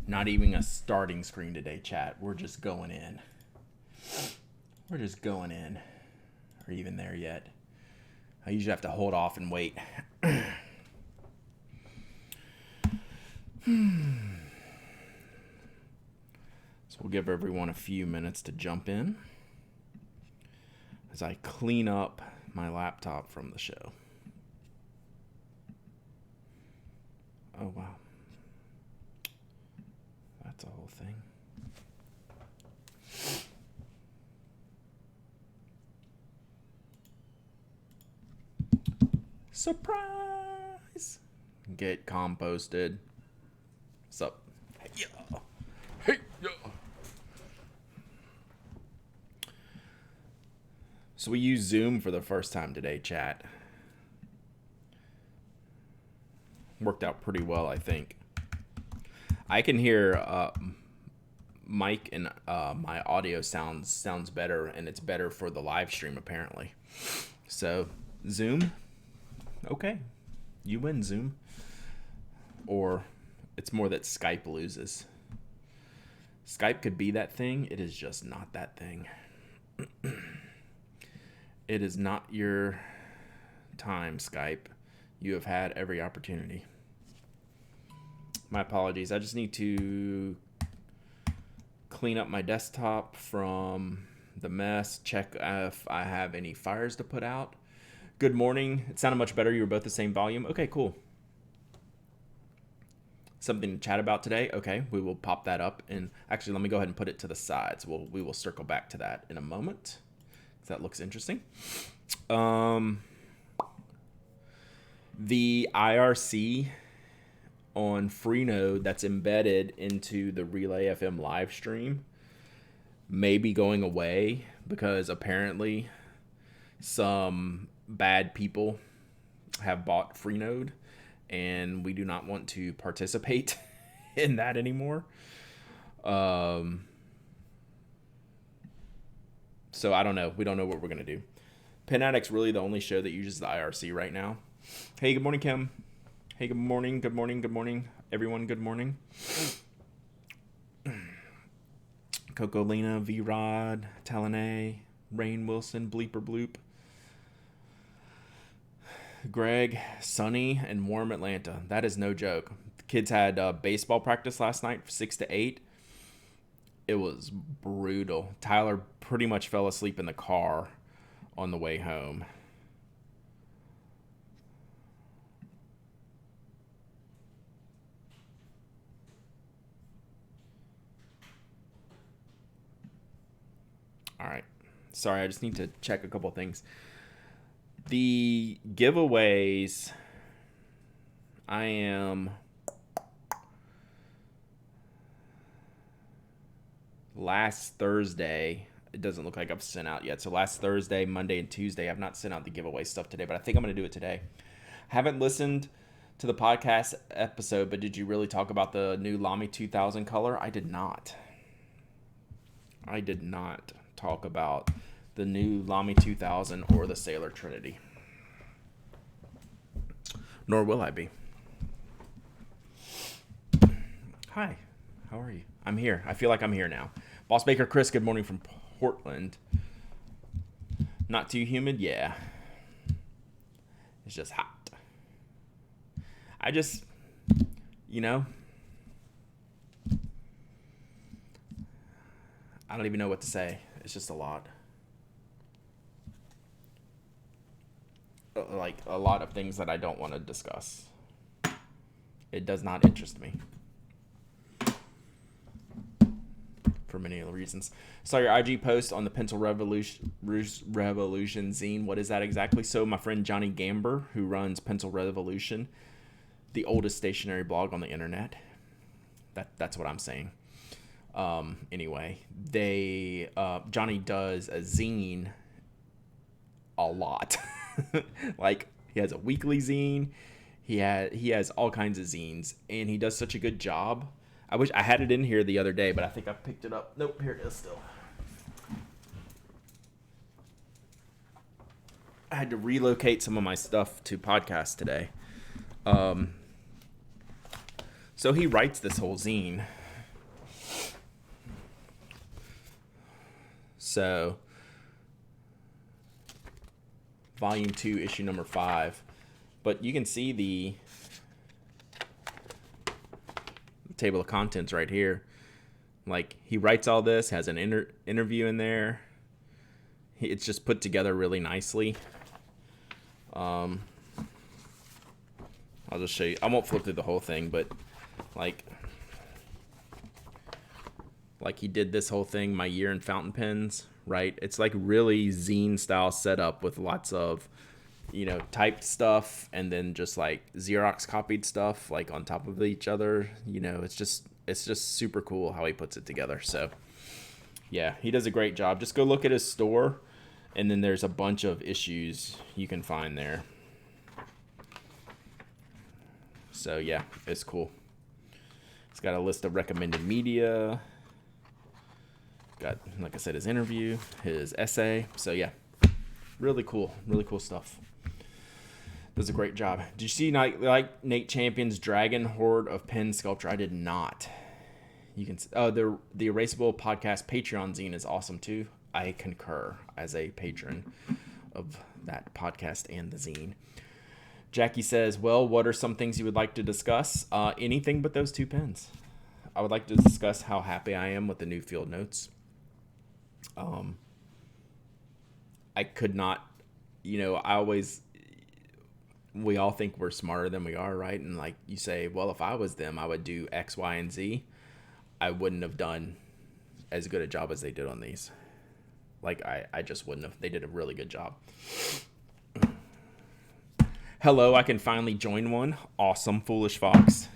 Not even a starting screen today, chat. We're just going in. We're just going in. Are you even there yet? I usually have to hold off and wait. So we'll give everyone a few minutes to jump in as I clean up my laptop from the show. Oh, wow. That's a whole thing. Surprise! Get composted. What's up? Hey, yo. Hey, yo. So we use Zoom for the first time today, chat. Worked out pretty well, I think. I can hear Mike and my audio sounds better, and it's better for the live stream apparently. So Zoom, okay, you win, Zoom. Or it's more that Skype loses. Skype could be that thing. It is just not that thing. It is not your time, Skype. You have had every opportunity. My apologies. I just need to clean up my desktop from the mess, check if I have any fires to put out. Good morning. It sounded much better. You were both the same volume. Okay, cool. Something to chat about today? Okay, we will pop that up. And actually, let me go ahead and put it to the sides. We will circle back to that in a moment. That looks interesting. The IRC on Freenode that's embedded into the Relay FM live stream may be going away because apparently some bad people have bought Freenode and we do not want to participate in that anymore. So I don't know. We don't know what we're going to do. Pen Addict's really the only show that uses the IRC right now. Hey, good morning, Kim. Hey, good morning, good morning, good morning. Everyone, good morning. Coco Lena, V-Rod, Talene, Rain Wilson, Bleeper Bloop. Greg, sunny and warm Atlanta. That is no joke. The kids had baseball practice last night, 6 to 8. It was brutal. Tyler pretty much fell asleep in the car on the way home. All right. Sorry, I just need to check a couple things. The giveaways, I am last Thursday. It doesn't look like I've sent out yet. So last Thursday, Monday, and Tuesday, I've not sent out the giveaway stuff today, but I think I'm going to do it today. Haven't listened to the podcast episode, but did you really talk about the new Lamy 2000 color? I did not. I did not talk about the new Lamy 2000 or the Sailor Trinity. Nor will I be. Hi, how are you? I'm here. I feel like I'm here now. Boss Baker Chris, good morning from Portland. Not too humid? Yeah. It's just hot. I just, I don't even know what to say. It's just a lot. Like a lot of things that I don't want to discuss. It does not interest me. For many reasons. Saw your IG post on the Pencil Revolution zine. What is that exactly? So my friend Johnny Gamber, who runs Pencil Revolution, the oldest stationery blog on the internet. That's what I'm saying. Anyway, Johnny does a zine a lot. Like he has a weekly zine. He has all kinds of zines, and he does such a good job. I wish I had it in here the other day, but I think I picked it up. Nope, here it is still. I had to relocate some of my stuff to podcast today. So he writes this whole zine, So, volume 2, issue number 5. But you can see the table of contents right here. Like, he writes all this, has an interview in there. It's just put together really nicely. I'll just show you. I won't flip through the whole thing, but like he did this whole thing, my year in fountain pens, right? It's like really zine style setup with lots of, typed stuff and then just like Xerox copied stuff like on top of each other. It's just super cool how he puts it together. So yeah, he does a great job. Just go look at his store, and then there's a bunch of issues you can find there. So yeah, it's cool. It's got a list of recommended media. Got, like I said, his interview, his essay. So yeah, really cool stuff. Does a great job. Did you see Nate Champion's Dragon Horde of Pen Sculpture? I did not. You can. Oh, the Erasable Podcast Patreon zine is awesome too. I concur as a patron of that podcast and the zine. Jackie says, well, what are some things you would like to discuss? Anything but those 2 pens. I would like to discuss how happy I am with the new field notes. I could not, we all think we're smarter than we are, right? And like you say, well, if I was them, I would do X, Y, and Z. I wouldn't have done as good a job as they did on these. Like, I just wouldn't have. They did a really good job. Hello, I can finally join one. Awesome, Foolish Fox.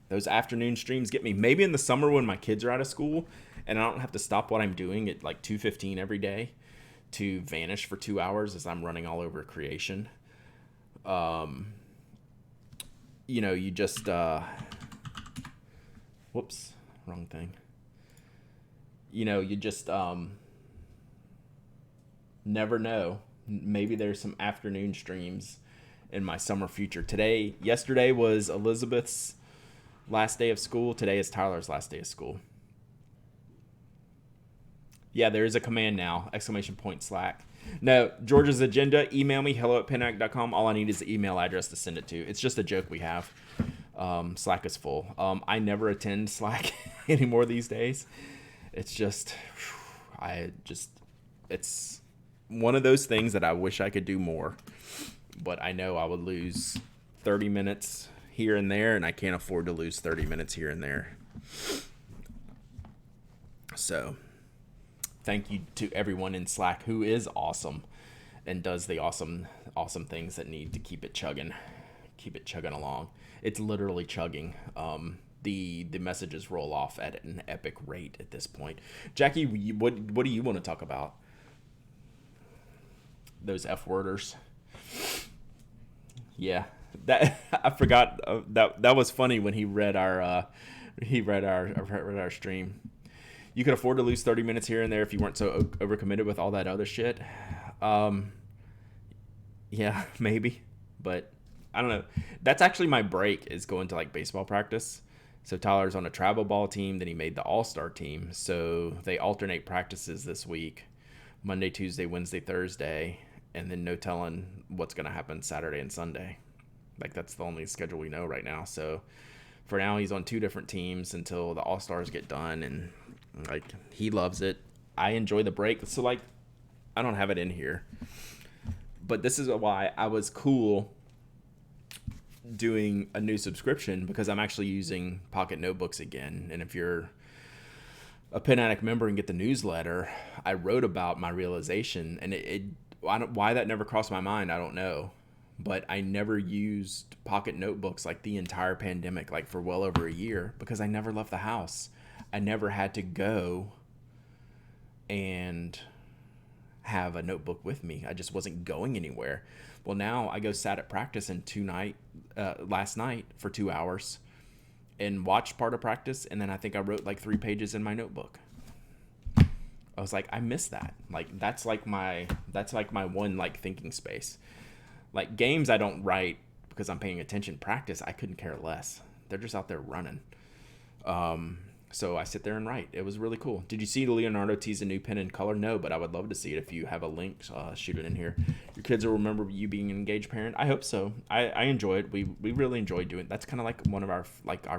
Those afternoon streams get me. Maybe in the summer when my kids are out of school and I don't have to stop what I'm doing at like 2:15 every day to vanish for 2 hours as I'm running all over creation. You just... whoops, wrong thing. You just never know. Maybe there's some afternoon streams in my summer future. Yesterday was Elizabeth's last day of school. Today is Tyler's last day of school. Yeah, there is a command now, ! Slack. No, George's agenda, email me, hello@penaddict.com. All I need is the email address to send it to. It's just a joke we have. Slack is full. I never attend Slack anymore these days. It's just, it's one of those things that I wish I could do more, but I know I would lose 30 minutes here and there, and I can't afford to lose 30 minutes here and there. So thank you to everyone in Slack who is awesome and does the awesome things that need to keep it chugging along. It's literally chugging. The messages roll off at an epic rate at this point. Jackie, what do you want to talk about? Those F-worders. Yeah, that I forgot. That was funny when he read our stream. You could afford to lose 30 minutes here and there if you weren't so overcommitted with all that other shit. Yeah, maybe, but I don't know. That's actually my break, is going to like baseball practice. So Tyler's on a travel ball team, then he made the all-star team. So they alternate practices this week, Monday, Tuesday, Wednesday, Thursday, and then no telling what's going to happen Saturday and Sunday. Like, that's the only schedule we know right now. So for now, he's on 2 different teams until the all-stars get done, and like, he loves it. I enjoy the break. So like, I don't have it in here, but this is why I was cool doing a new subscription, because I'm actually using Pocket Notebooks again. And if you're a Pen Addict member and get the newsletter, I wrote about my realization, and why that never crossed my mind, I don't know, but I never used Pocket Notebooks like the entire pandemic, like for well over a year, because I never left the house. I never had to go and have a notebook with me. I just wasn't going anywhere. Well, now I sat at practice last night for 2 hours and watched part of practice, and then I think I wrote like 3 pages in my notebook. I was like, I miss that. Like, that's like my one like thinking space. Like, games I don't write because I'm paying attention. Practice, I couldn't care less. They're just out there running. So I sit there and write. It was really cool. Did you see Leonardo tease a new pen in color? No, but I would love to see it. If you have a link, shoot it in here. Your kids will remember you being an engaged parent. I hope so. I enjoy it. We really enjoy doing it. That's kind of like one of our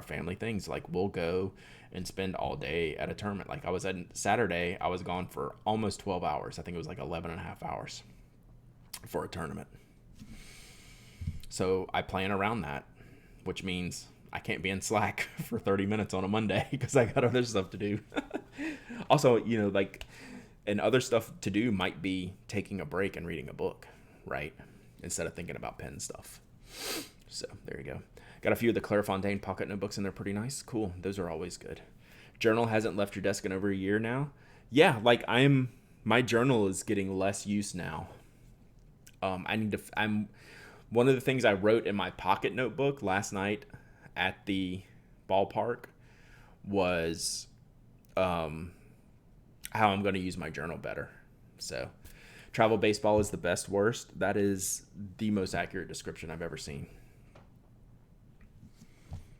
family things. Like we'll go and spend all day at a tournament. Like I was at Saturday, I was gone for almost 12 hours. I think it was like 11 and a half hours for a tournament. So I plan around that, which means I can't be in Slack for 30 minutes on a Monday because I got other stuff to do. Also, and other stuff to do might be taking a break and reading a book, right? Instead of thinking about pen stuff. So there you go. Got a few of the Clairefontaine pocket notebooks and they're pretty nice. Cool. Those are always good. Journal hasn't left your desk in over a year now. Yeah, my journal is getting less use now. One of the things I wrote in my pocket notebook last night at the ballpark was how I'm going to use my journal better. So travel baseball is the best worst. That is the most accurate description I've ever seen.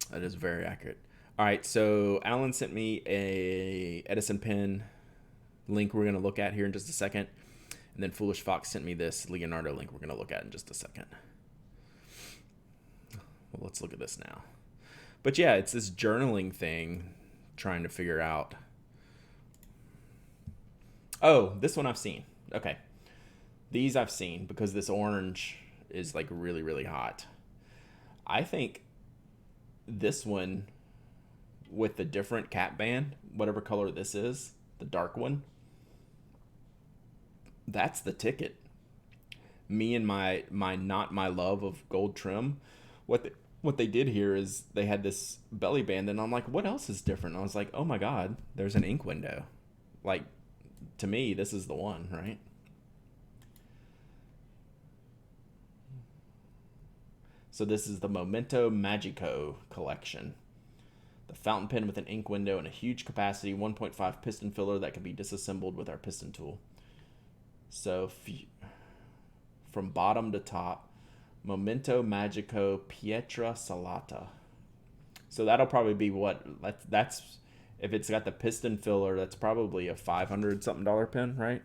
That is very accurate. All right, so Alan sent me a Edison pen link we're going to look at here in just a second. And then Foolish Fox sent me this Leonardo link we're going to look at in just a second. Well, let's look at this now. But yeah, it's this journaling thing, trying to figure out. Oh, this one I've seen. Okay. These I've seen because this orange is like really, really hot. I think this one with the different cap band, whatever color this is, the dark one, that's the ticket. Me and my not my love of gold trim. What they did here is they had this belly band, and I'm like, what else is different? And I was like, oh my God, there's an ink window. Like, to me, this is the one, right? So this is the Momento Magico collection. The fountain pen with an ink window and a huge capacity 1.5 piston filler that can be disassembled with our piston tool. So from bottom to top, Momento Magico Pietra Salata. So that'll probably be that's if it's got the piston filler, that's probably a $500 something pen, right?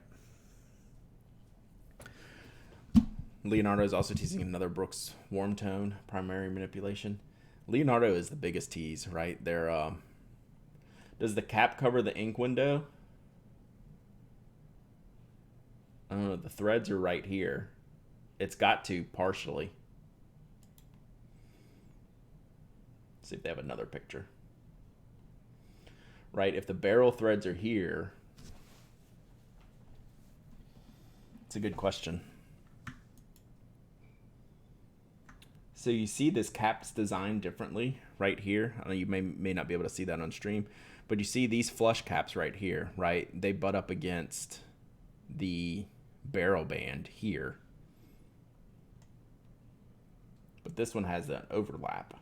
Leonardo is also teasing another Brooks warm tone primary manipulation. Leonardo is the biggest tease, right? Does the cap cover the ink window? I don't know. The threads are right here. It's got to partially. Let's see if they have another picture. Right, if the barrel threads are here, it's a good question. So you see this cap's designed differently right here. I know you may not be able to see that on stream, but you see these flush caps right here, right? They butt up against the barrel band here. But this one has an overlap.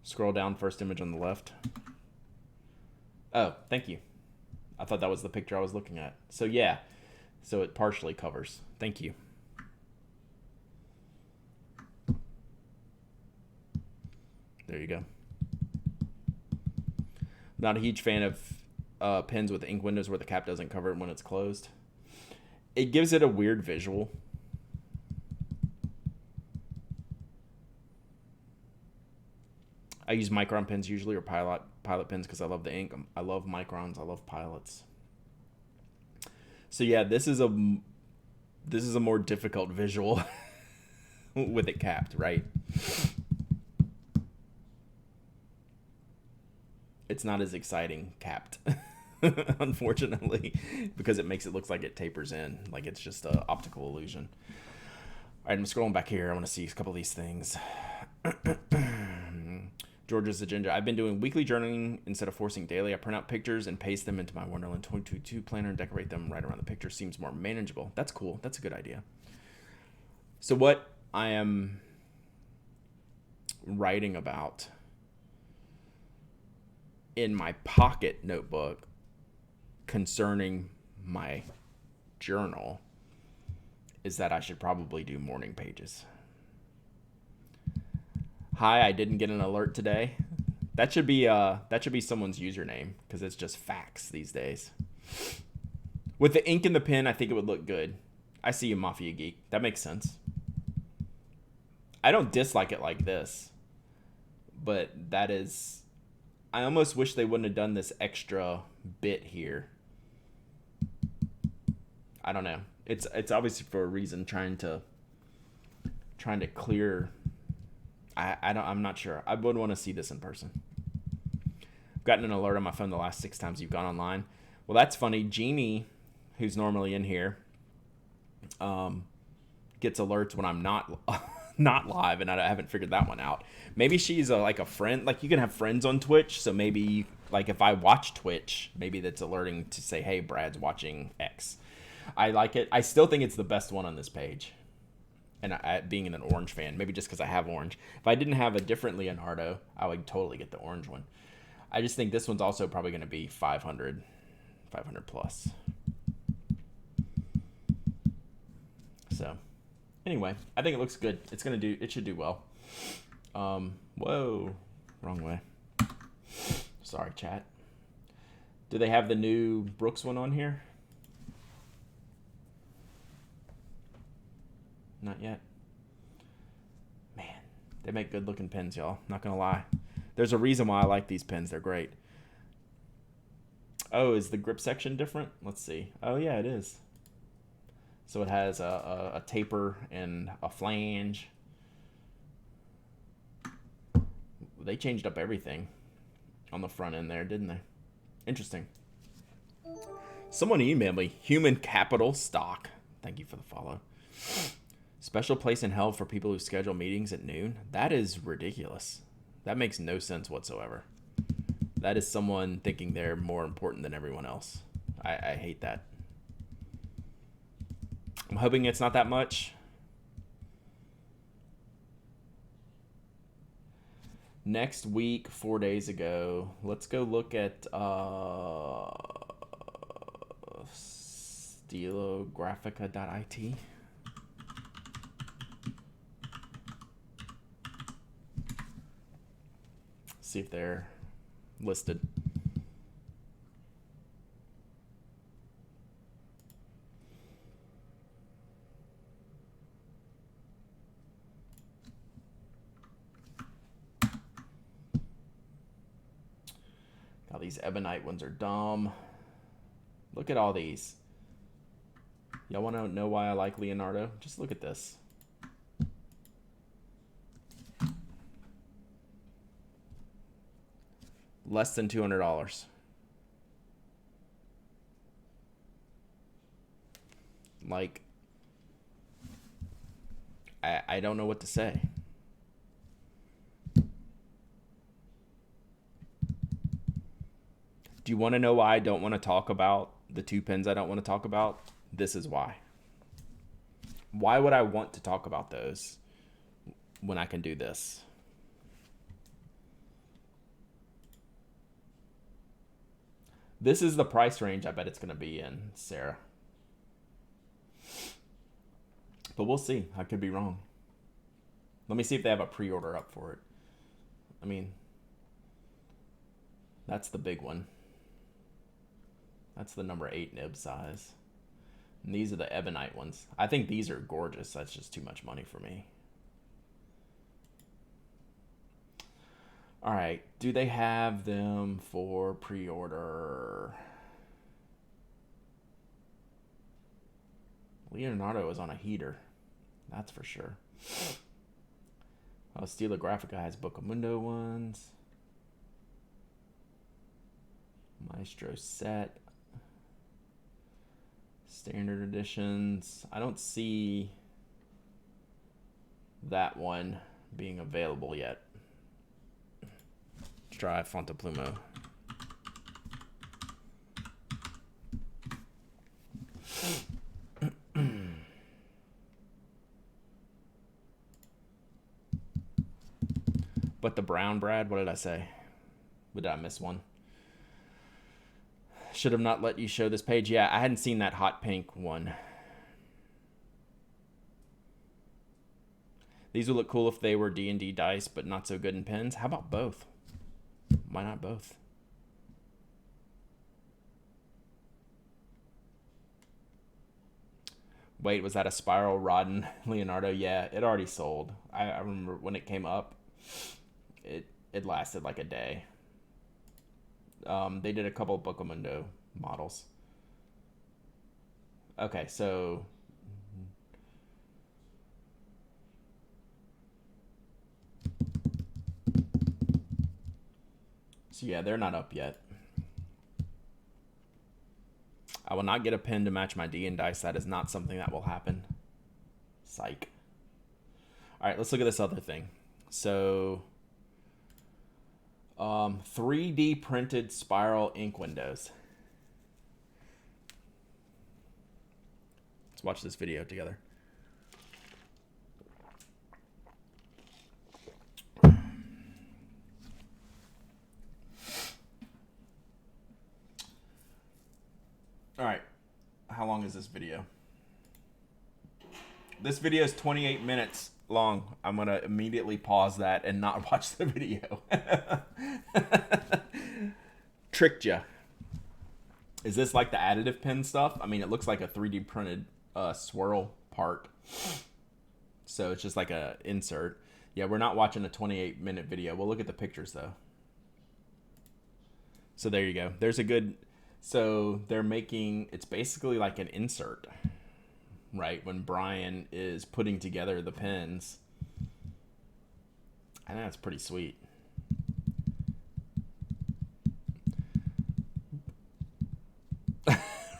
Scroll down, first image on the left. Oh, thank you. I thought that was the picture I was looking at. So yeah, so it partially covers. Thank you. There you go. Not a huge fan of pens with ink windows where the cap doesn't cover it when it's closed. It gives it a weird visual. I use Micron pens usually, or Pilot pens, because I love the ink. I love Microns. I love Pilots. So yeah, this is a more difficult visual with it capped, right? It's not as exciting capped, unfortunately, because it makes it look like it tapers in, like it's just an optical illusion. All right, I'm scrolling back here. I want to see a couple of these things. George's agenda. I've been doing weekly journaling instead of forcing daily. I print out pictures and paste them into my Wonderland 2022 planner and decorate them right around the picture. Seems more manageable. That's cool. That's a good idea. So what I am writing about in my pocket notebook concerning my journal is that I should probably do morning pages. Hi, I didn't get an alert today. That should be someone's username because it's just facts these days. With the ink and the pen, I think it would look good. I see you, Mafia Geek. That makes sense. I don't dislike it like this, but that is. I almost wish they wouldn't have done this extra bit here. I don't know. It's obviously for a reason, trying to clear. I'm not sure. I would want to see this in person. I've gotten an alert on my phone the last 6 times you've gone online. Well, that's funny. Jeannie, who's normally in here, gets alerts when I'm not not live, and I haven't figured that one out. Maybe she's like a friend. Like, you can have friends on Twitch, so maybe like if I watch Twitch, maybe that's alerting to say, hey, Brad's watching X. I like it. I still think it's the best one on this page. And being an orange fan, maybe just because I have orange. If I didn't have a different Leonardo, I would totally get the orange one. I just think this one's also probably going to be 500 plus. So, anyway, I think it looks good. It should do well. Whoa, wrong way. Sorry, chat. Do they have the new Brooks one on here? Not yet. Man, they make good looking pens, y'all. Not gonna lie. There's a reason why I like these pens. They're great. Oh, is the grip section different? Let's see. Oh yeah, it is. So it has a taper and a flange. They changed up everything on the front end there, didn't they? Interesting. Someone emailed me. Human Capital Stock. Thank you for the follow. Special place in hell for people who schedule meetings at noon? That is ridiculous. That makes no sense whatsoever. That is someone thinking they're more important than everyone else. I hate that. I'm hoping it's not that much. Next week, 4 days ago, let's go look at stilographica.it. See if they're listed. God, these ebonite ones are dumb. Look at all these. Y'all want to know why I like Leonardo? Just look at this. Less than $200. Like, I don't know what to say. Do you want to know why I don't want to talk about the 2 pens I don't want to talk about? This is why. Why would I want to talk about those when I can do this? This is the price range I bet it's going to be in, Sarah. But we'll see. I could be wrong. Let me see if they have a pre-order up for it. I mean, that's the big one. That's the number 8 nib size. And these are the ebonite ones. I think these are gorgeous. That's just too much money for me. All right. Do they have them for pre-order? Leonardo is on a heater. That's for sure. Oh, Stilographica has Bocamundo ones. Maestro set. Standard editions. I don't see that one being available yet. Let's try Fontaplumo. But the brown, Brad, what did I say? Did I miss one? Should have not let you show this page. Yeah, I hadn't seen that hot pink one. These would look cool if they were D&D dice, but not so good in pens. How about both? Why not both? Wait, was that a Spiral Rodden Leonardo? Yeah, it already sold. I remember when it came up, it lasted like a day. They did a couple of Bocomundo models. Okay, so yeah, they're not up yet. I will not get a pen to match my D and dice. That is not something that will happen. Psych. All right, let's look at this other thing. So, 3D printed spiral ink windows. Let's watch this video together. All right, how long is this video? This video is 28 minutes long. I'm going to immediately pause that and not watch the video. Tricked ya. Is this like the additive pen stuff? I mean, it looks like a 3D printed swirl part. So it's just like a insert. Yeah, we're not watching a 28-minute video. We'll look at the pictures, though. So there you go. There's a good... So they're making... It's basically like an insert, right? When Brian is putting together the pens. I think that's pretty sweet.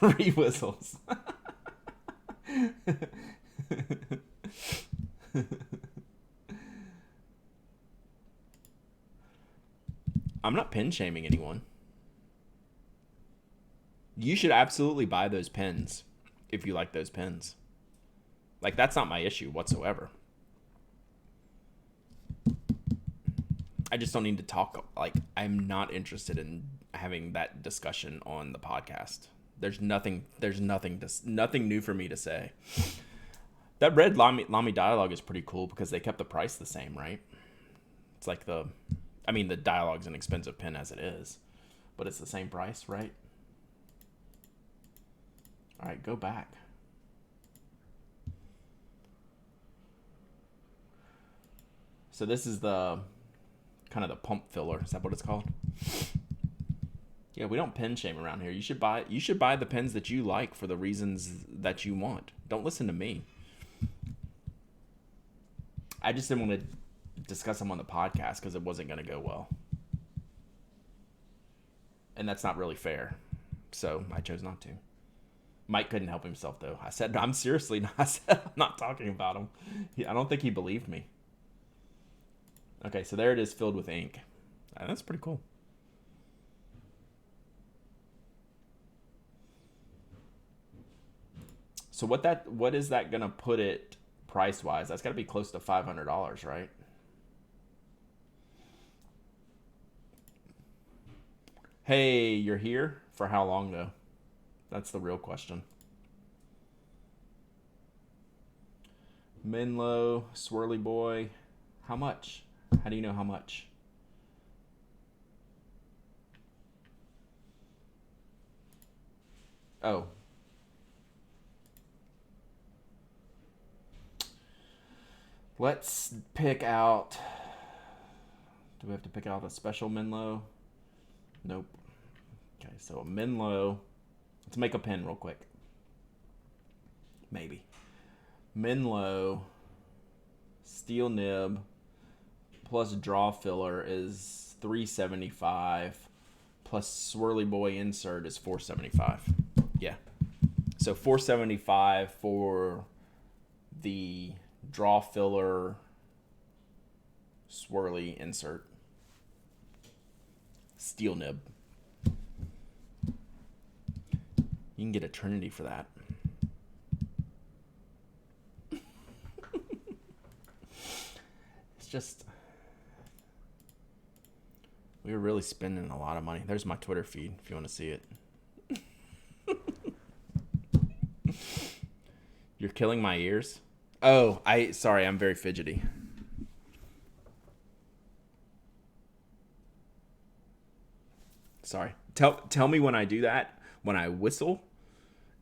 Re-whistles. I'm not pen shaming anyone. You should absolutely buy those pens if you like those pens. Like, that's not my issue whatsoever. I just don't need to talk. Like, I'm not interested in having that discussion on the podcast. There's nothing new for me to say. That red Lamy dialogue is pretty cool because they kept the price the same, right? It's like the dialogue's an expensive pen as it is, but it's the same price, right? All right, go back. So this is the kind of the pump filler. Is that what it's called? Yeah, we don't pen shame around here. You should buy the pens that you like for the reasons that you want. Don't listen to me. I just didn't want to discuss them on the podcast because it wasn't going to go well. And that's not really fair. So I chose not to. Mike couldn't help himself, though. I said, I'm not talking about him. I don't think he believed me. Okay, so there it is, filled with ink. That's pretty cool. So what is that going to put it price-wise? That's got to be close to $500, right? Hey, you're here? For how long, though? That's the real question. Menlo, Swirly Boy. How much? How do you know how much? Oh. Let's pick out... Do we have to pick out a special Menlo? Nope. Okay, so a Menlo... Let's make a pen real quick. Maybe. Menlo steel nib plus draw filler is $375 plus Swirly Boy insert is $475. Yeah. So $475 for the draw filler swirly insert. Steel nib. You can get a Trinity for that. It's just... We were really spending a lot of money. There's my Twitter feed if you want to see it. You're killing my ears? Oh, sorry, I'm very fidgety. Sorry. Tell me when I do that, when I whistle,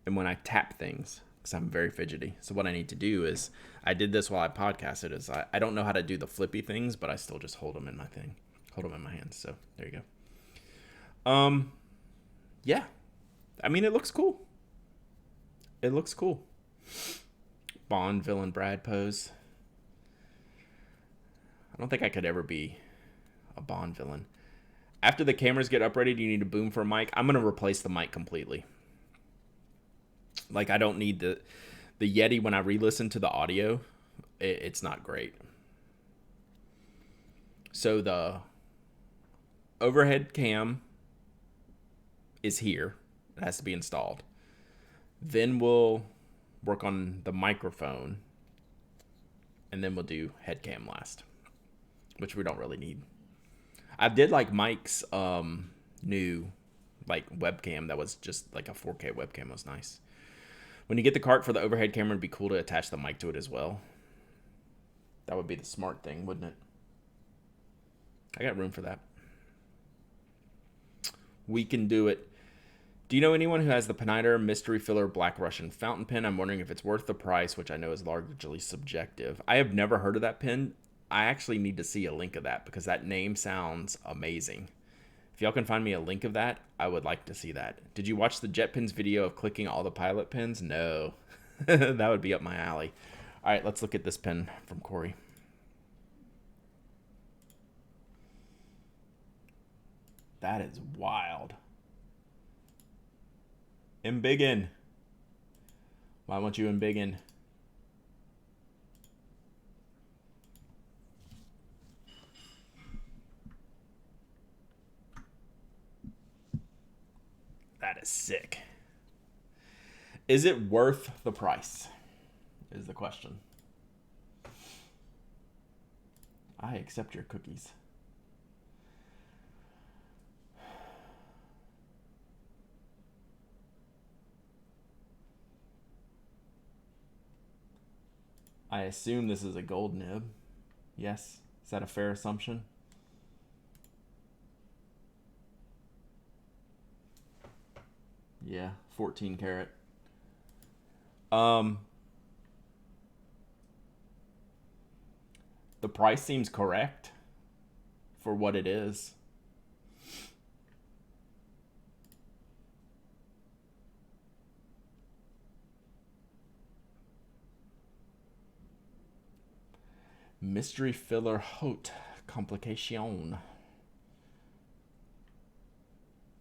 and when I tap things, because I'm very fidgety. So what I need to do is, I did this while I podcasted, is I don't know how to do the flippy things, but I still just hold them in my thing. Hold them in my hands. So there you go. Yeah. I mean, it looks cool. It looks cool. Bond villain Brad pose. I don't think I could ever be a Bond villain. After the cameras get upgraded, you need a boom for a mic. I'm going to replace the mic completely. Like, I don't need the Yeti. When I re-listen to the audio, it's not great. So the overhead cam is here. It has to be installed. Then we'll work on the microphone. And then we'll do head cam last, which we don't really need. I did like Mike's new like webcam that was just like a 4K webcam. It was nice. When you get the cart for the overhead camera, it'd be cool to attach the mic to it as well. That would be the smart thing, wouldn't it? I got room for that. We can do it. Do you know anyone who has the Pineider Mystery Filler Black Russian fountain pen? I'm wondering if it's worth the price, which I know is largely subjective. I have never heard of that pen. I actually need to see a link of that because that name sounds amazing. If y'all can find me a link of that, I would like to see that. Did you watch the JetPens video of clicking all the pilot pins? No. That would be up my alley. All right, let's look at this pen from Corey. That is wild. Embiggen. Why won't you embiggen? That is sick. Is it worth the price? Is the question. I accept your cookies. I assume this is a gold nib. Yes. Is that a fair assumption? Yeah, 14 karat. The price seems correct for what it is. Mystery filler haute complication.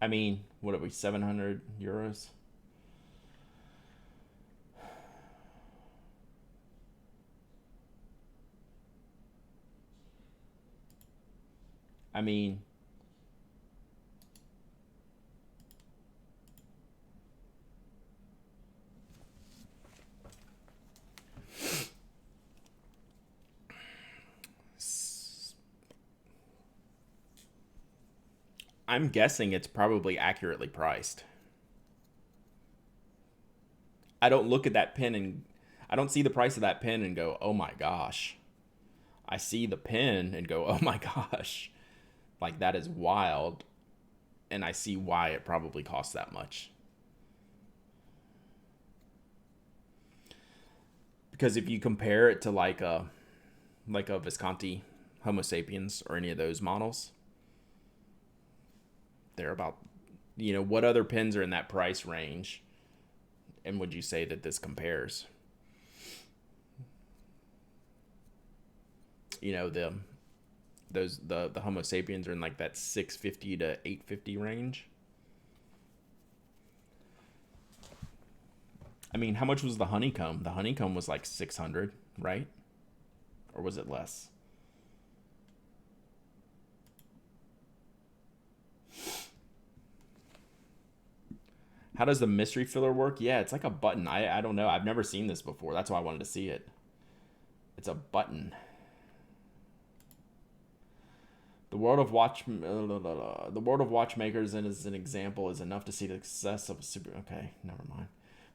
I mean, what are we, 700 euros? I mean, I'm guessing it's probably accurately priced. I don't look at that pen and I don't see the price of that pen and go, oh my gosh. I see the pen and go, oh my gosh. Like, that is wild. And I see why it probably costs that much. Because if you compare it to like a Visconti Homo sapiens or any of those models, they're about, what other pens are in that price range? And would you say that this compares? The Homo sapiens are in like that 650 to 850 range. I mean, how much was the honeycomb? The honeycomb was like 600, right? Or was it less? How does the mystery filler work? Yeah, it's like a button. I don't know. I've never seen this before. That's why I wanted to see it. It's a button. The world of watchmakers, and as an example, is enough to see the success of a super. Okay, never mind.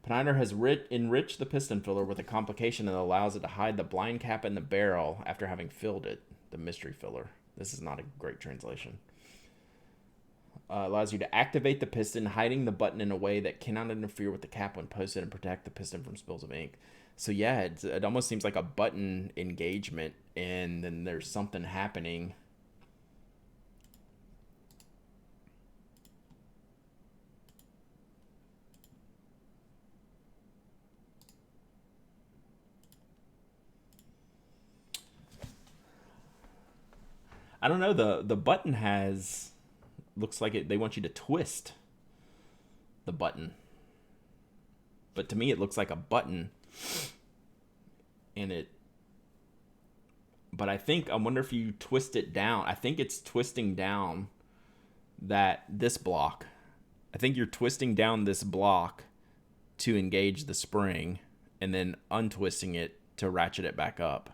Pineider has enriched the piston filler with a complication that allows it to hide the blind cap in the barrel after having filled it. The mystery filler. This is not a great translation. Allows you to activate the piston, hiding the button in a way that cannot interfere with the cap when posted and protect the piston from spills of ink. So yeah, it almost seems like a button engagement, and then there's something happening. I don't know. The button has, looks like it. They want you to twist the button, but to me it looks like a button, and it. But I wonder if you twist it down. I think it's twisting down this block. I think you're twisting down this block to engage the spring, and then untwisting it to ratchet it back up.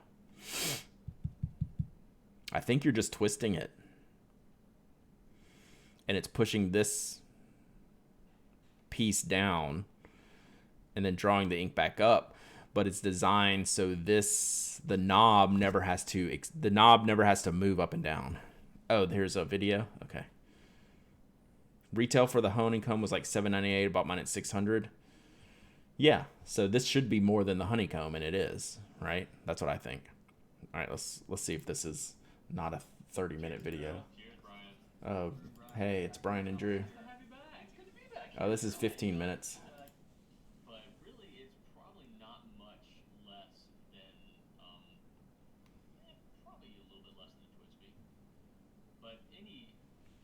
I think you're just twisting it, and it's pushing this piece down and then drawing the ink back up. But it's designed so the knob never has to move up and down. Oh, here's a video. Okay. Retail for the honeycomb was like $7.98. About mine at $600. Yeah, so this should be more than the honeycomb, and it is, right? That's what I think. All right, let's see if this is not a 30-minute video. Oh, hey, it's Brian and Drew. Oh, this is 15 minutes. But really, it's probably not much less than, probably a little bit less than a twist speed. But any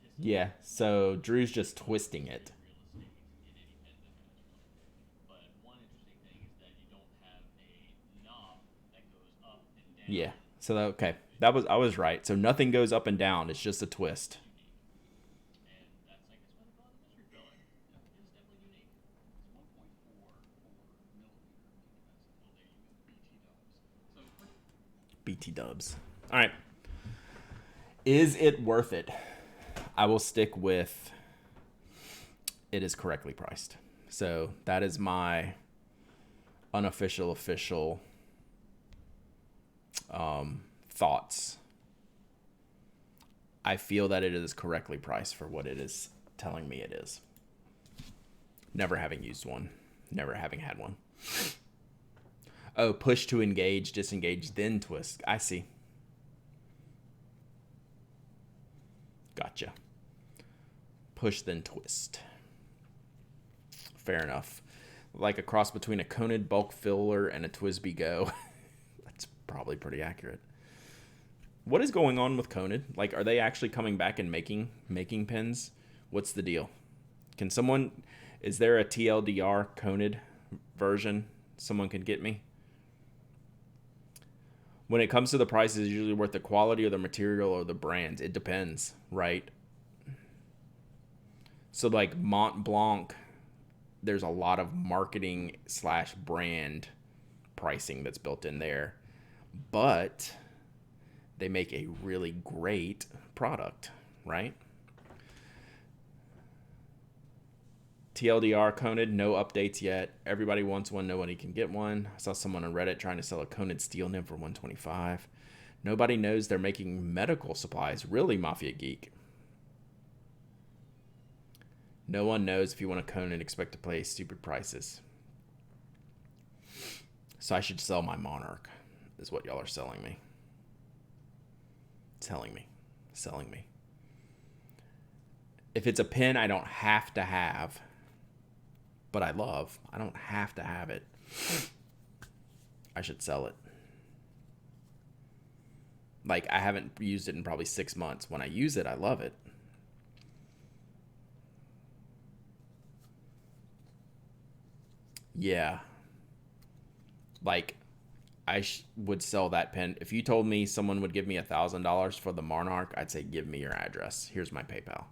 piston, Yeah, so Drew's just twisting it. real estate in any pen that has one. But one interesting thing is that you don't have a knob that goes up and down. Yeah, so okay, I was right. So nothing goes up and down. It's just a twist. And that's, I guess, why they call it a mystery filler. It is definitely unique. It's 1.44 millimeter. Well, there you go. BT dubs. So, BT dubs. All right. Is it worth it? I will stick with it is correctly priced. So that is my unofficial, official thoughts. I feel that it is correctly priced for what it is telling me it is. Never having used one. Never having had one. Oh, push to engage, disengage, then twist. I see. Gotcha. Push, then twist. Fair enough. Like a cross between a Conid bulk filler and a Twisby Go. That's probably pretty accurate. What is going on with Conid? Like, are they actually coming back and making pens? What's the deal? Is there a TLDR Conid version someone can get me? When it comes to the price, is it usually worth the quality or the material or the brands? It depends, right? So like Mont Blanc, there's a lot of marketing / brand pricing that's built in there, but they make a really great product, right? TLDR Conid, no updates yet. Everybody wants one, nobody can get one. I saw someone on Reddit trying to sell a Conid steel nib for $125. Nobody knows they're making medical supplies. Really, Mafia Geek. No one knows if you want a Conid, expect to pay stupid prices. So I should sell my Monarch, is what y'all are selling me. Selling me. If it's a pen I don't have to have, but I love, I don't have to have it, I should sell it. Like, I haven't used it in probably 6 months. When I use it, I love it. Yeah. Like, I would sell that pen. If you told me someone would give me $1,000 for the Monarch, I'd say, give me your address. Here's my PayPal.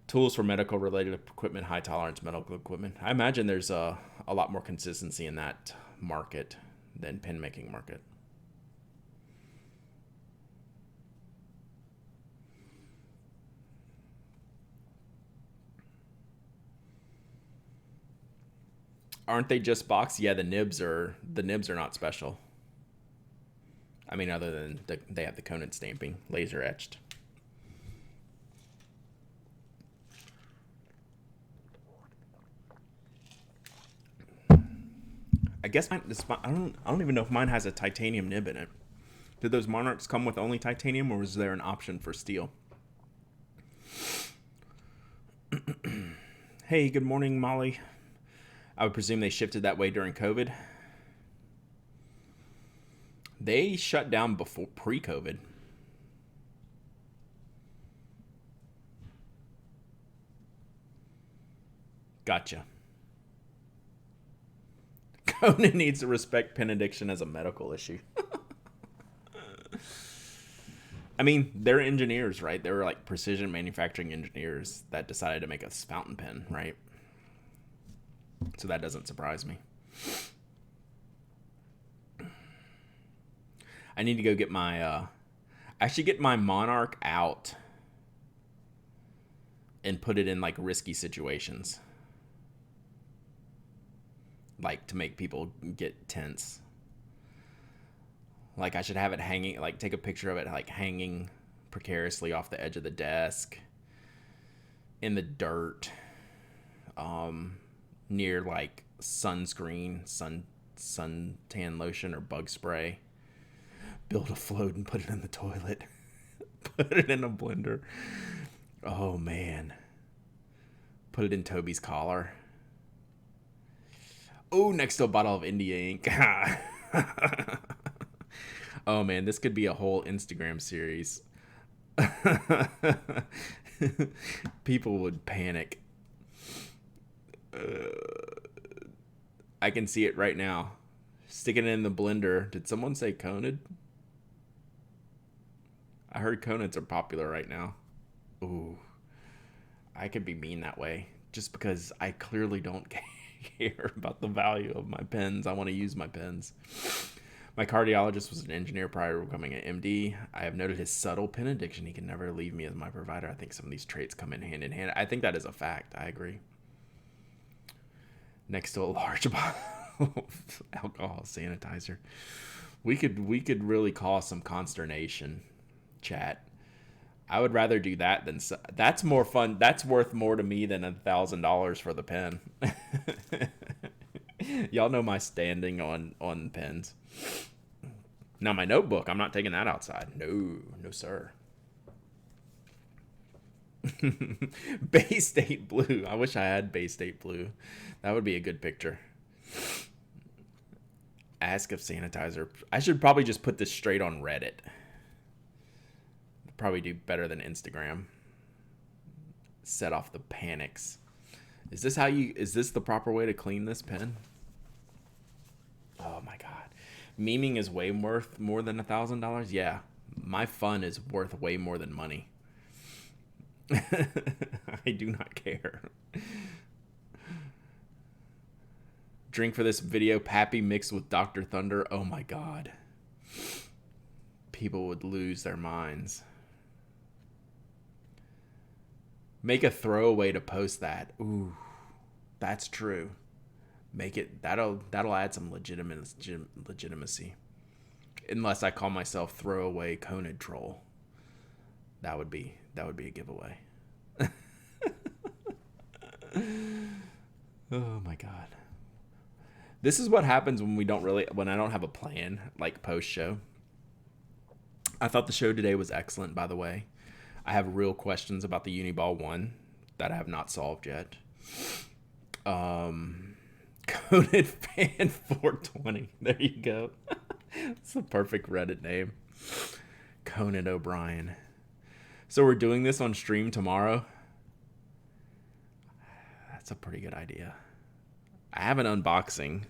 Tools for medical related equipment, high tolerance medical equipment. I imagine there's a lot more consistency in that market than pen making market. Aren't they just boxed? Yeah, the nibs are not special. I mean, other than they have the Conid stamping, laser etched. I guess I don't even know if mine has a titanium nib in it. Did those Monarchs come with only titanium, or was there an option for steel? Hey, good morning, Molly. I would presume they shifted that way during COVID. They shut down before pre-COVID. Gotcha. Conan needs to respect pen addiction as a medical issue. I mean, they're engineers, right? They were like precision manufacturing engineers that decided to make a fountain pen, right? So that doesn't surprise me. I need to go get my I should get my Monarch out and put it in like risky situations. Like to make people get tense. Like I should have it hanging, like take a picture of it like hanging precariously off the edge of the desk in the dirt, near like sunscreen, suntan lotion or bug spray. Build a float and put it in the toilet. Put it in a blender. Oh man. Put it in Toby's collar. Oh, next to a bottle of India ink. Oh man, this could be a whole Instagram series. People would panic. I can see it right now. Sticking it in the blender. Did someone say Conid? I heard Conids are popular right now. Ooh. I could be mean that way. Just because I clearly don't care about the value of my pens. I want to use my pens. My cardiologist was an engineer prior to becoming an MD. I have noted his subtle pen addiction. He can never leave me as my provider. I think some of these traits come in hand. I think that is a fact. I agree. Next to a large bottle of alcohol sanitizer. We could really cause some consternation, chat. I would rather do that than that's more fun. That's worth more to me than $1,000 for the pen. Y'all know my standing on pens. Now my notebook, I'm not taking that outside. No sir. Bay State Blue. I wish I had Bay State Blue. That would be a good picture. Ask if sanitizer. I should probably just put this straight on Reddit. Probably do better than Instagram. Set off the panics. Is this the proper way to clean this pen? Oh my god. Memeing is way worth more than $1,000? Yeah. My fun is worth way more than money. I do not care. Drink for this video, Pappy mixed with Dr. Thunder. Oh my god. People would lose their minds. Make a throwaway to post that. Ooh, that's true. Make it that'll add some legitimacy. Unless I call myself throwaway Conid troll. That would be a giveaway. Oh my god. This is what happens when I don't have a plan, like post show. I thought the show today was excellent, by the way. I have real questions about the Uniball 1 that I have not solved yet. Coded Fan 420. There you go. It's the perfect Reddit name. Conan O'Brien. So we're doing this on stream tomorrow. That's a pretty good idea. I have an unboxing.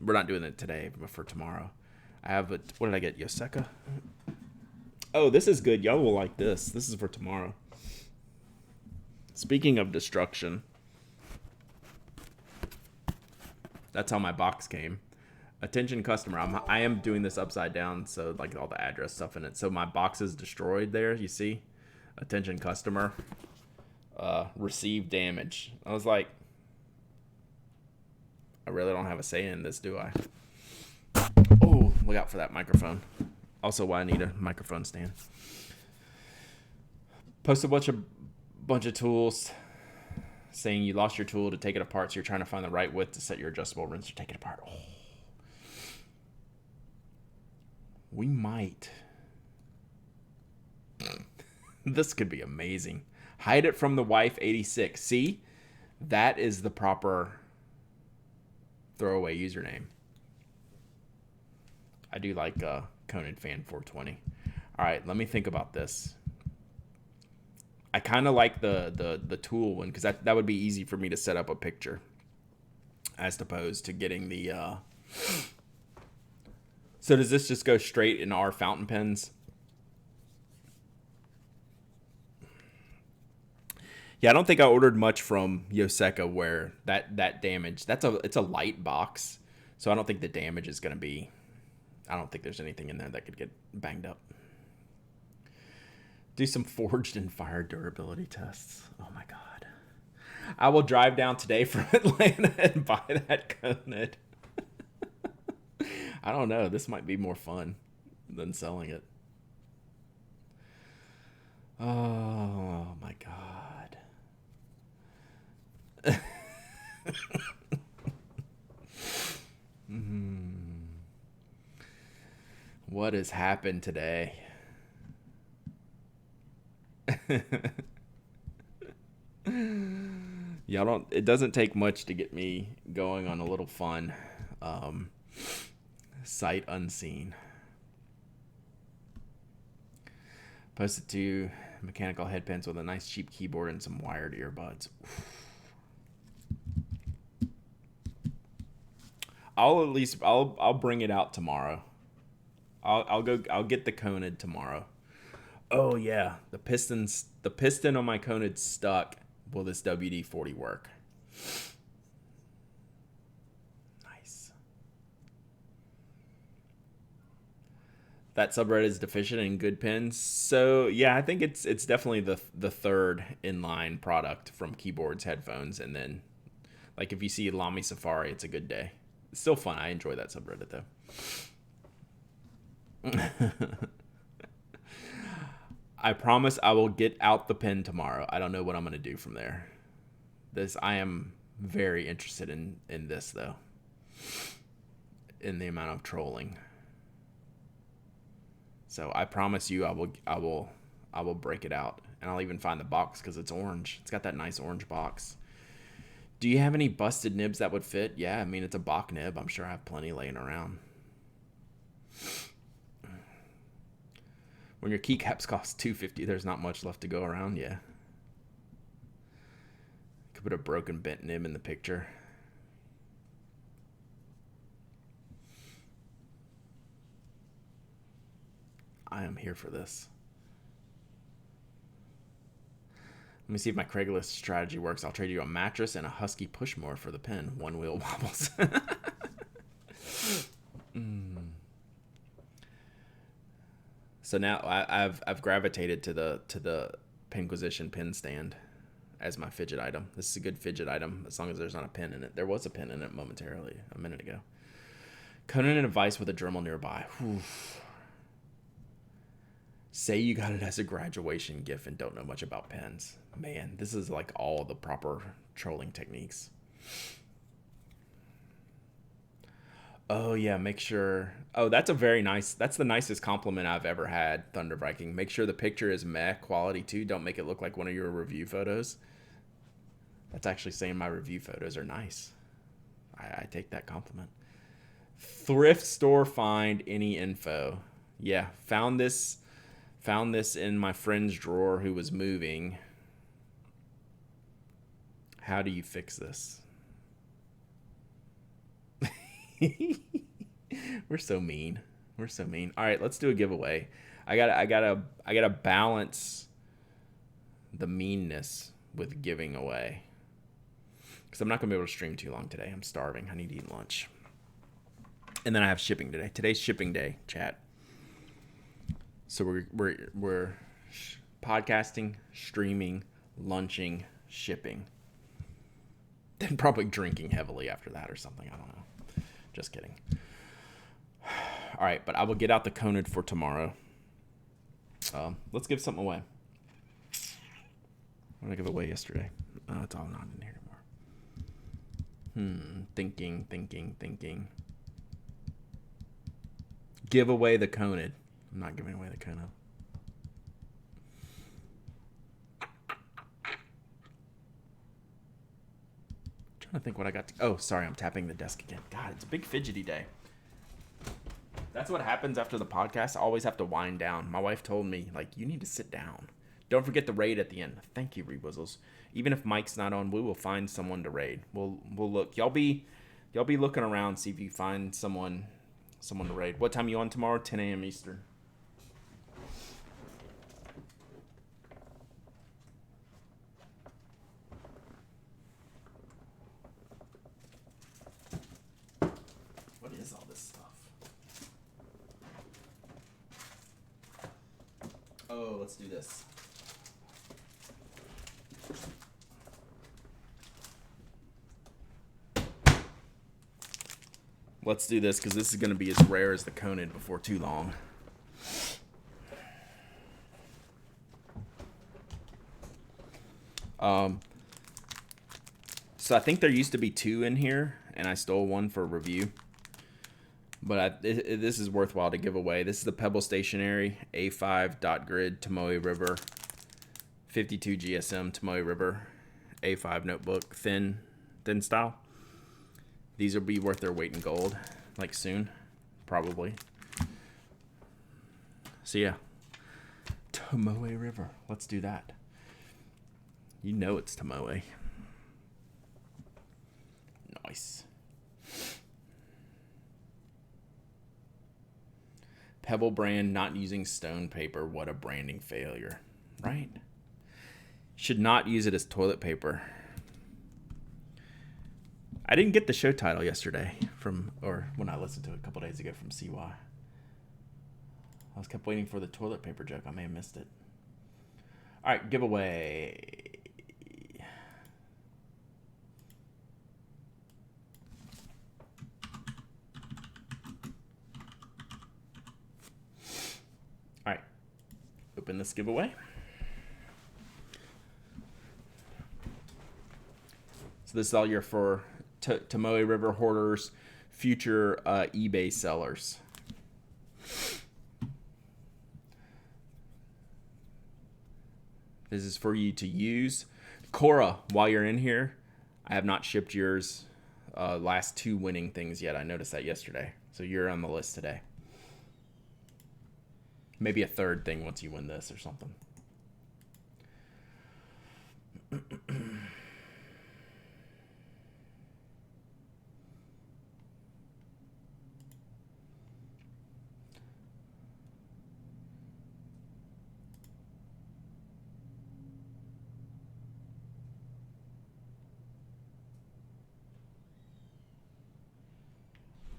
We're not doing it today, but for tomorrow. I have what did I get? Yoseka? Oh, this is good. Y'all will like this. This is for tomorrow. Speaking of destruction. That's how my box came. Attention customer. I am doing this upside down, so like all the address stuff in it. So my box is destroyed there, you see? Attention customer. Received damage. I was like, I really don't have a say in this, do I? Oh, look out for that microphone. Also why I need a microphone stand. Post a bunch of tools saying you lost your tool to take it apart, so you're trying to find the right width to set your adjustable rinse to take it apart. Oh, We might. This could be amazing. Hide it from the wife 86. See? That is the proper throwaway username. I do like Conan Fan 420. All right, let me think about this. I kind of like the tool one because that would be easy for me to set up a picture as opposed to getting the... So does this just go straight in our fountain pens? Yeah, I don't think I ordered much from Yoseka where that damage. It's a light box, so I don't think the damage is going to be... I don't think there's anything in there that could get banged up. Do some forged and fire durability tests. Oh my god. I will drive down today from Atlanta and buy that Conant. I don't know. This might be more fun than selling it. Oh my god. What has happened today? Y'all don't... It doesn't take much to get me going on a little fun. Sight unseen. Posted to mechanical headpens with a nice cheap keyboard and some wired earbuds. I'll bring it out tomorrow. I'll get the Conad tomorrow. Oh yeah, the piston on my Conad stuck. Will this WD-40 work? Nice. That subreddit is deficient in good pins. So yeah, I think it's definitely the third inline product from keyboards, headphones, and then like if you see Lamy Safari, it's a good day. It's still fun. I enjoy that subreddit though. I promise I will get out the pen tomorrow. I don't know what I'm going to do from there. I am very interested in this though. In the amount of trolling. So I promise you I will break it out, and I'll even find the box because it's orange. It's got that nice orange box. Do you have any busted nibs that would fit? Yeah, I mean it's a Bach nib. I'm sure I have plenty laying around. When your keycaps cost $250, there's not much left to go around. Yeah. Could put a broken bent nib in the picture. I am here for this. Let me see if my Craigslist strategy works. I'll trade you a mattress and a Husky Pushmore for the pen. One wheel wobbles. So now I've gravitated to the Penquisition pen stand as my fidget item. This is a good fidget item as long as there's not a pin in it. There was a pin in it momentarily a minute ago. Conan and a vice with a Dremel nearby. Whew. Say you got it as a graduation gift and don't know much about pens. Man, this is like all the proper trolling techniques. Oh yeah, make sure. Oh, that's the nicest compliment I've ever had, Thunder Viking. Make sure the picture is meh quality too. Don't make it look like one of your review photos. That's actually saying my review photos are nice. I take that compliment. Thrift store find any info. Yeah, found this in my friend's drawer who was moving. How do you fix this? We're so mean. All right, let's do a giveaway. I gotta balance the meanness with giving away, because I'm not gonna be able to stream too long today. I'm starving. I need to eat lunch, and then I have shipping today. Today's shipping day, chat. So we're podcasting, streaming, lunching, shipping, then probably drinking heavily after that or something. I don't know. Just kidding. All right, but I will get out the Conad for tomorrow. Let's give something away. What did I give away yesterday? It's all not in here anymore. Thinking. Give away the Conid. I'm not giving away the Conid. Trying to think what I got. Oh, sorry, I'm tapping the desk again. God, it's a big fidgety day. That's what happens after the podcast. I always have to wind down. My wife told me, like, you need to sit down. Don't forget the raid at the end. Thank you, Rewizzles. Even if Mike's not on, we will find someone to raid. We'll look. Y'all be looking around, see if you find someone to raid. What time are you on tomorrow? 10 a.m. Eastern. What is all this stuff? Oh, let's do this. Let's do this because this is going to be as rare as the Conid before too long. So I think there used to be 2 in here, and I stole one for review. But this is worthwhile to give away. This is the Pebble Stationery A5 Dot Grid Tomoe River 52 GSM Tomoe River A5 notebook thin style. These will be worth their weight in gold, like soon, probably. So yeah, Tomoe River. Let's do that. You know it's Tomoe. Nice. Pebble brand not using stone paper. What a branding failure, right? Should not use it as toilet paper. I didn't get the show title yesterday or when I listened to it a couple days ago from CY. I was kept waiting for the toilet paper joke. I may have missed it. All right, giveaway. All right, open this giveaway. So this is all your for Tomoe River hoarders, future eBay sellers. This is for you to use. Cora, while you're in here, I have not shipped yours last 2 winning things yet. I noticed that yesterday. So you're on the list today. Maybe a 3rd thing once you win this or something.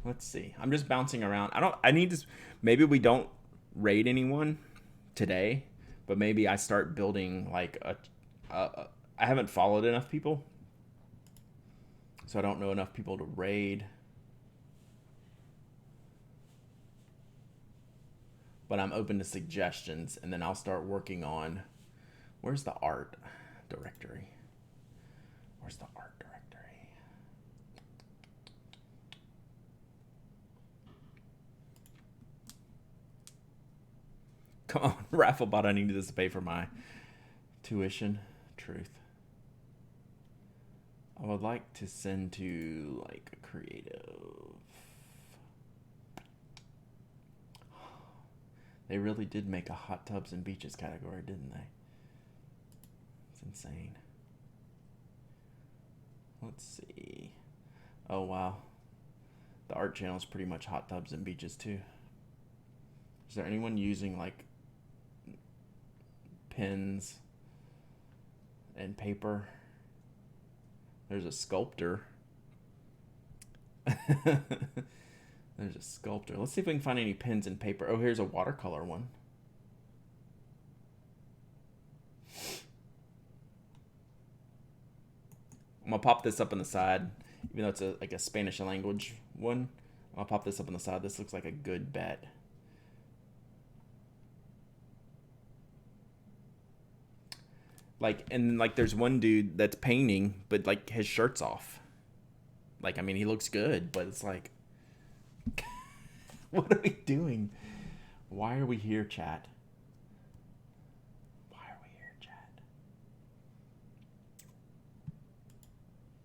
Let's see. I'm just bouncing around. I need to, maybe we don't raid anyone today, but maybe I start building like I haven't followed enough people. So I don't know enough people to raid. But I'm open to suggestions, and then I'll start working on, where's the art directory? Where's the art directory? Come on, Rafflebot, I need this to pay for my tuition. Truth. I would like to send to like a creative. They really did make a hot tubs and beaches category, didn't they? It's insane. Let's see. Oh, wow. The art channel is pretty much hot tubs and beaches too. Is there anyone using like pens and paper? There's a sculptor. There's a sculptor. Let's see if we can find any pens and paper. Oh, here's a watercolor one. I'm gonna pop this up on the side, even though it's like a Spanish language one. I'm gonna pop this up on the side. This looks like a good bet. Like, and like there's one dude that's painting, but like his shirt's off. Like, I mean, he looks good, but it's like, What are we doing? Why are we here, chat? Why are we here, chat?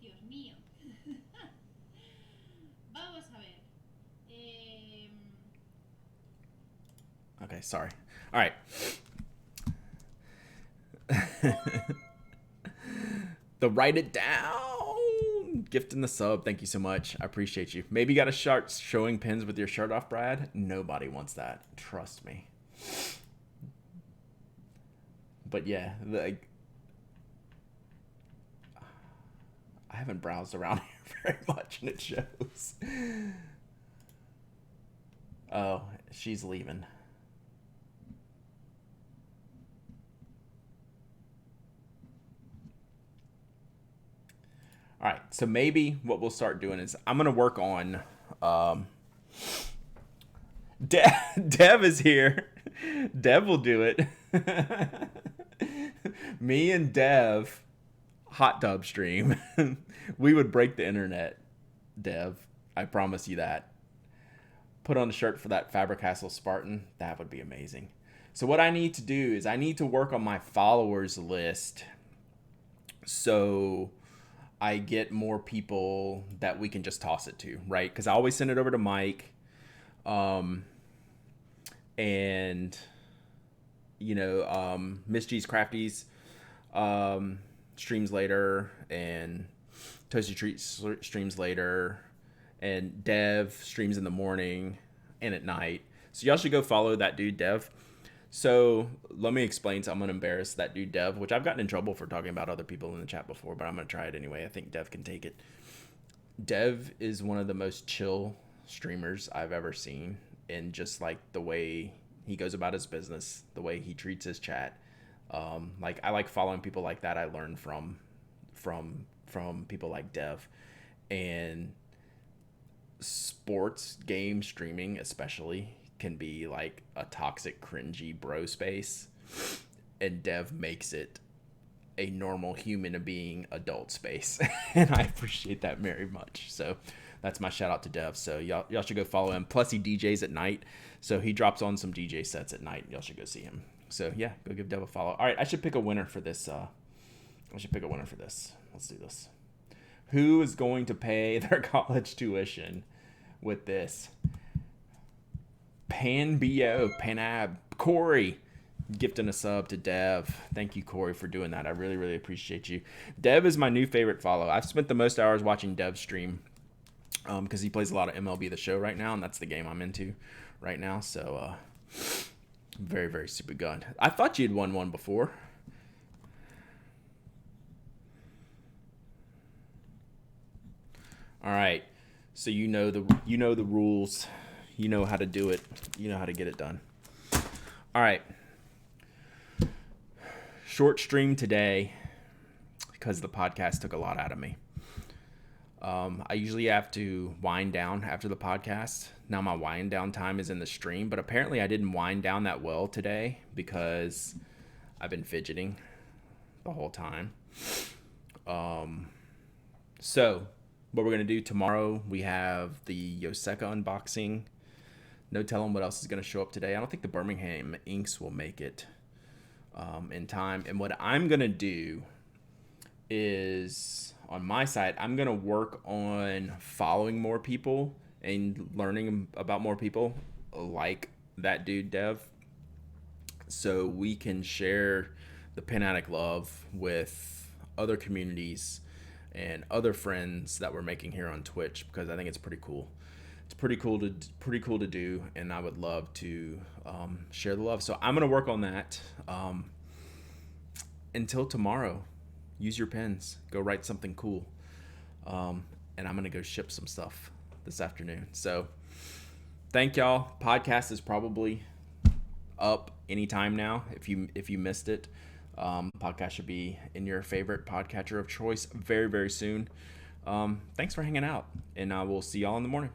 Dios mío. Vamos a ver. Okay, sorry. All right. The write it down gift in the sub. Thank you so much. I appreciate you. Maybe you got to start showing pins with your shirt off, Brad. Nobody wants that. Trust me. But yeah, like I haven't browsed around here very much, and it shows. Oh, she's leaving. All right, so maybe what we'll start doing is I'm gonna work on. Dev is here. Dev will do it. Me and Dev, hot tub stream. We would break the internet, Dev. I promise you that. Put on a shirt for that Faber-Castell Spartan. That would be amazing. So what I need to do is I need to work on my followers list. So I get more people that we can just toss it to, right? Because I always send it over to Mike. And, you know, Miss G's Crafties streams later, and Toasty Treats streams later, and Dev streams in the morning and at night. So y'all should go follow that dude, Dev. So let me explain. So I'm going to embarrass that dude, Dev, which I've gotten in trouble for talking about other people in the chat before, but I'm going to try it anyway. I think Dev can take it. Dev is one of the most chill streamers I've ever seen, and just like the way he goes about his business, the way he treats his chat. Like I like following people like that. I learn from people like Dev. And sports game streaming especially can be like a toxic, cringy bro space, and Dev makes it a normal human being adult space. And I appreciate that very much. So that's my shout out to Dev. So y'all should go follow him. Plus he DJs at night, so he drops on some DJ sets at night. Y'all should go see him. So yeah, go give Dev a follow. All right, I should pick a winner for this. Let's do this. Who is going to pay their college tuition with this? Panab, Corey, gifting a sub to Dev. Thank you, Corey, for doing that. I really, really appreciate you. Dev is my new favorite follow. I've spent the most hours watching Dev stream because he plays a lot of MLB The Show right now, and that's the game I'm into right now. So very, very super good. I thought you'd won one before. All right, so you know the rules. You know how to do it. You know how to get it done. All right. Short stream today because the podcast took a lot out of me. I usually have to wind down after the podcast. Now my wind down time is in the stream, but apparently I didn't wind down that well today because I've been fidgeting the whole time. So what we're going to do tomorrow, we have the Yoseka unboxing. No telling what else is going to show up today. I don't think the Birmingham inks will make it in time. And what I'm going to do is, on my side, I'm going to work on following more people and learning about more people like that dude, Dev, so we can share the Pen Addict love with other communities and other friends that we're making here on Twitch, because I think it's pretty cool. It's pretty cool to do, and I would love to share the love. So I'm gonna work on that until tomorrow. Use your pens. Go write something cool, and I'm gonna go ship some stuff this afternoon. So thank y'all. Podcast is probably up anytime now. If you missed it, podcast should be in your favorite podcatcher of choice very, very soon. Thanks for hanging out, and I will see y'all in the morning.